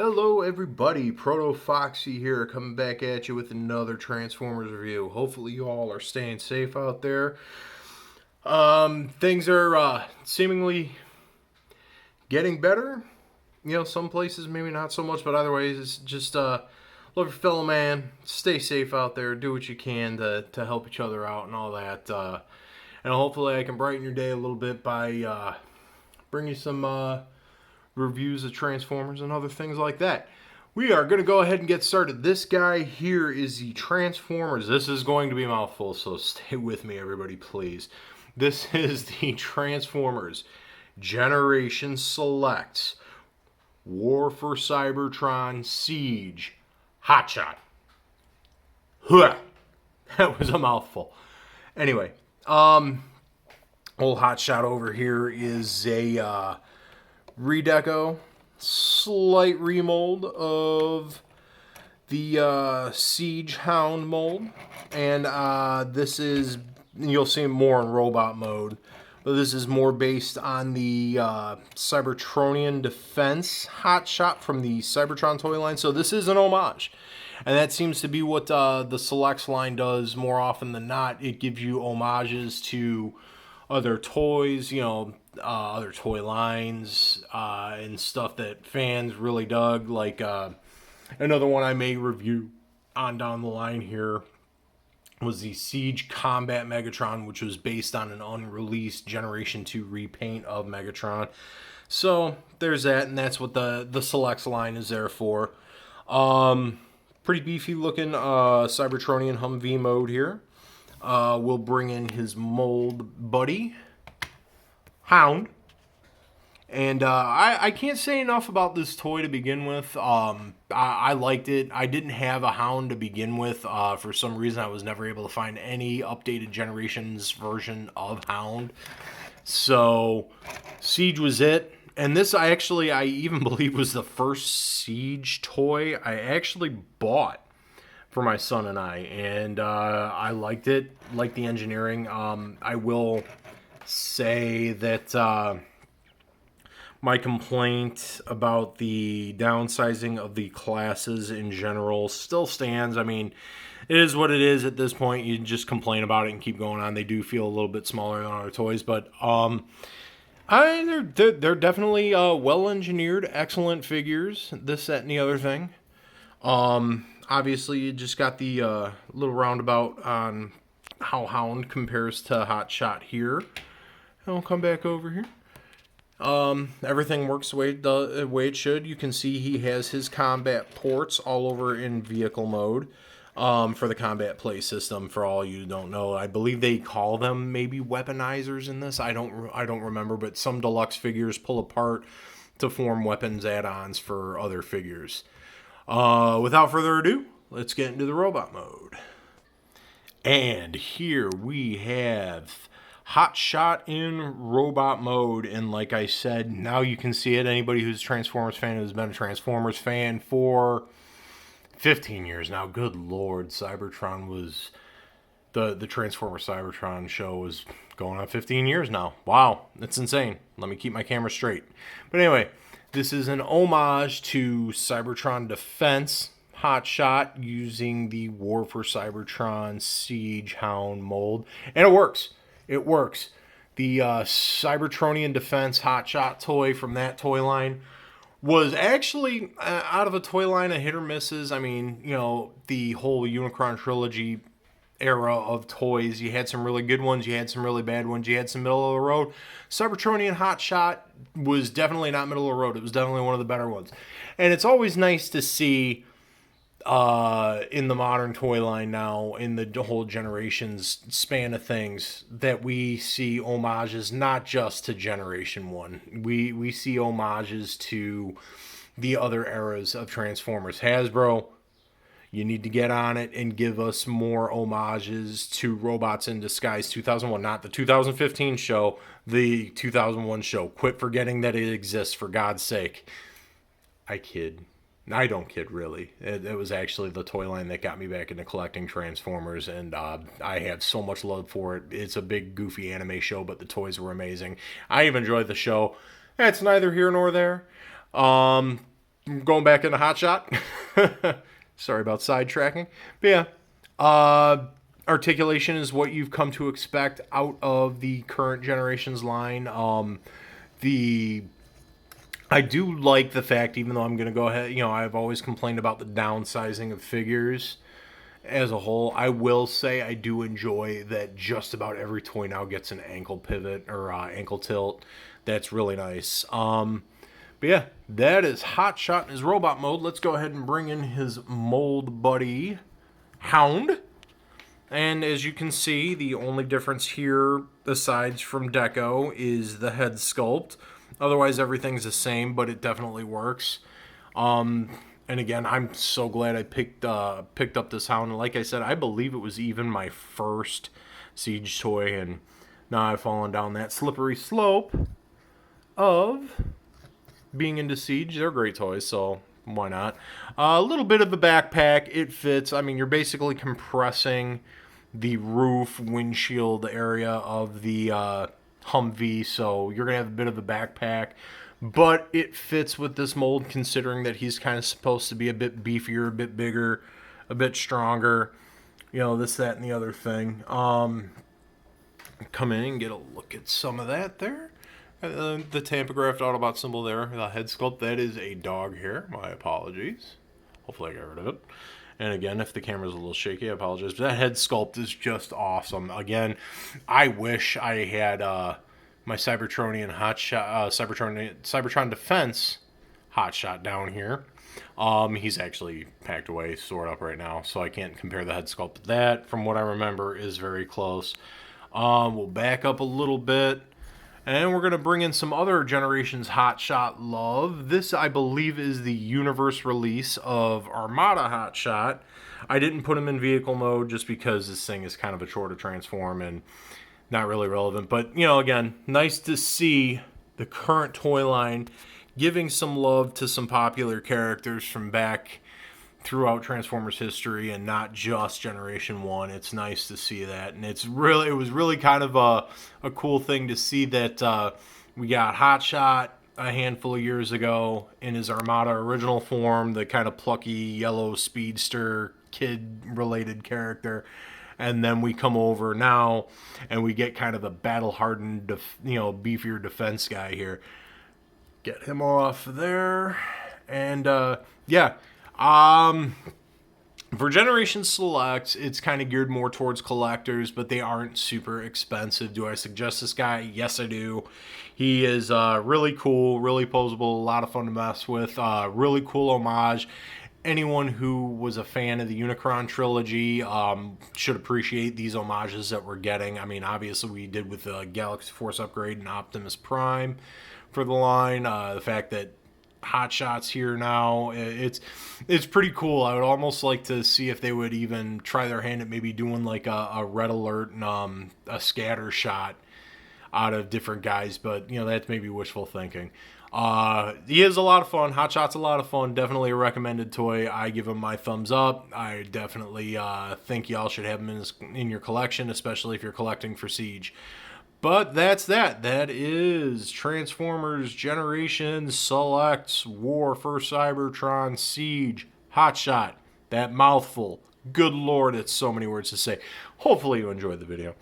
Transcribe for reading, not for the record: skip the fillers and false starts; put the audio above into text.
Hello everybody, ProtoFoxy here, coming back at you with another Transformers review. Hopefully you all are staying safe out there. Things are seemingly getting better. You know, some places maybe not so much, but other ways it's just love your fellow man, stay safe out there, do what you can to help each other out and all that. And hopefully I can brighten your day a little bit by bringing you some reviews of Transformers and other things like that. We are going to go ahead and get started. This guy here is the Transformers. This is going to be a mouthful, so stay with me, everybody, please. This is the Transformers Generation Selects War for Cybertron Siege Hotshot. Huh. That was a mouthful. Anyway, old Hotshot over here is a redeco, slight remold of the Siege Hound mold, and this is, you'll see more in robot mode, but this is more based on the Cybertronian Defense Hotshot from the Cybertron toy line, so this is an homage. And that seems to be what the Selects line does more often than not. It gives you homages to other toys, you know, other toy lines and stuff that fans really dug. Like another one I may review on down the line here was the Siege Combat Megatron, which was based on an unreleased Generation 2 repaint of Megatron. So there's that, and that's what the Selects line is there for. Pretty beefy looking Cybertronian Humvee mode here. We'll bring in his mold buddy, Hound. And I can't say enough about this toy to begin with. I liked it. I didn't have a Hound to begin with. For some reason, I was never able to find any updated Generations version of Hound. So, Siege was it. And this, I even believe was the first Siege toy I actually bought for my son and I liked it, liked the engineering. I will say that my complaint about the downsizing of the classes in general still stands. I mean, it is what it is at this point. You just complain about it and keep going on. They do feel a little bit smaller than other toys, but they're definitely well-engineered, excellent figures, this, that, and the other thing. Obviously, you just got the little roundabout on how Hound compares to Hotshot here. And I'll come back over here. Everything works the way it should. You can see he has his combat ports all over in vehicle mode for the combat play system. For all you don't know, I believe they call them maybe weaponizers in this. I don't remember, but some deluxe figures pull apart to form weapons add-ons for other figures. Without further ado, let's get into the robot mode. And here we have Hotshot in robot mode. And like I said, now you can see it. Anybody who's a Transformers fan, who's been a Transformers fan for 15 years now. Good Lord, Cybertron was... The Transformers Cybertron show was going on 15 years now. Wow, that's insane. Let me keep my camera straight. But anyway, this is an homage to Cybertron Defense Hotshot using the War for Cybertron Siege Hound mold. And it works. It works. The Cybertronian Defense Hotshot toy from that toy line was actually out of a toy line of hit or misses. I mean, you know, the whole Unicron trilogy era of toys, you had some really good ones, you had some really bad ones, you had some middle of the road. Cybertronian Hotshot was definitely not middle of the road. It was definitely one of the better ones. And it's always nice to see in the modern toy line now, in the whole generations span of things, that we see homages not just to Generation 1. We see homages to the other eras of Transformers. Hasbro, you need to get on it and give us more homages to Robots in Disguise 2001. Not the 2015 show, the 2001 show. Quit forgetting that it exists, for God's sake. I kid. I don't kid, really. It was actually the toy line that got me back into collecting Transformers, and I have so much love for it. It's a big, goofy anime show, but the toys were amazing. I even enjoyed the show. That's neither here nor there. going back into Hot Shot. Sorry about sidetracking. But yeah, articulation is what you've come to expect out of the current generation's line. I do like the fact, even though I'm going to go ahead, I've always complained about the downsizing of figures as a whole. I will say I do enjoy that just about every toy now gets an ankle pivot or ankle tilt. That's really nice. But yeah, that is Hot Shot in his robot mode. Let's go ahead and bring in his mold buddy, Hound. And as you can see, the only difference here, aside from Deco, is the head sculpt. Otherwise, everything's the same, but it definitely works. And again, I'm so glad I picked up this Hound. And like I said, I believe it was even my first Siege toy, and now I've fallen down that slippery slope of being into Siege. They're great toys, so why not? A little bit of the backpack. It fits. I mean, you're basically compressing the roof windshield area of the Humvee, so you're going to have a bit of a backpack. But it fits with this mold, considering that he's kind of supposed to be a bit beefier, a bit bigger, a bit stronger. This, that, and the other thing. Come in and get a look at some of that there. The tampographed Autobot symbol there, the head sculpt, that is a dog hair. My apologies. Hopefully I got rid of it. And again, if the camera's a little shaky, I apologize. But that head sculpt is just awesome. Again, I wish I had my Cybertronian Cybertron Defense Hotshot down here. He's actually packed away, stored up right now, so I can't compare the head sculpt. That, from what I remember, is very close. We'll back up a little bit. And we're going to bring in some other generations Hot Shot love. This, I believe, is the universe release of Armada Hot Shot. I didn't put him in vehicle mode just because this thing is kind of a chore to transform and not really relevant. But, again, nice to see the current toy line giving some love to some popular characters from back throughout Transformers history and not just Generation 1. It's nice to see that, and it was really kind of a cool thing to see that we got Hot Shot a handful of years ago in his Armada original form, the kind of plucky yellow speedster kid related character, and then we come over now and we get kind of the battle hardened beefier defense guy here. Get him off there, and yeah. For Generation Select, it's kind of geared more towards collectors, but they aren't super expensive. Do I suggest this guy? Yes, I do. He is really cool, really posable, a lot of fun to mess with, really cool homage. Anyone who was a fan of the Unicron trilogy should appreciate these homages that we're getting. I mean, obviously we did with the Galaxy Force upgrade and Optimus Prime for the line. The fact that Hot Shot's here now, it's pretty cool. I would almost like to see if they would even try their hand at maybe doing like a red alert and a scatter shot out of different guys, but that's maybe wishful thinking. He is a lot of fun. Hot Shot's a lot of fun. Definitely a recommended toy. I give him my thumbs up. I definitely think y'all should have him in your collection, especially if you're collecting for Siege. But that's that. That is Transformers Generation Selects War for Cybertron Siege Hot Shot. That mouthful. Good Lord, it's so many words to say. Hopefully you enjoyed the video.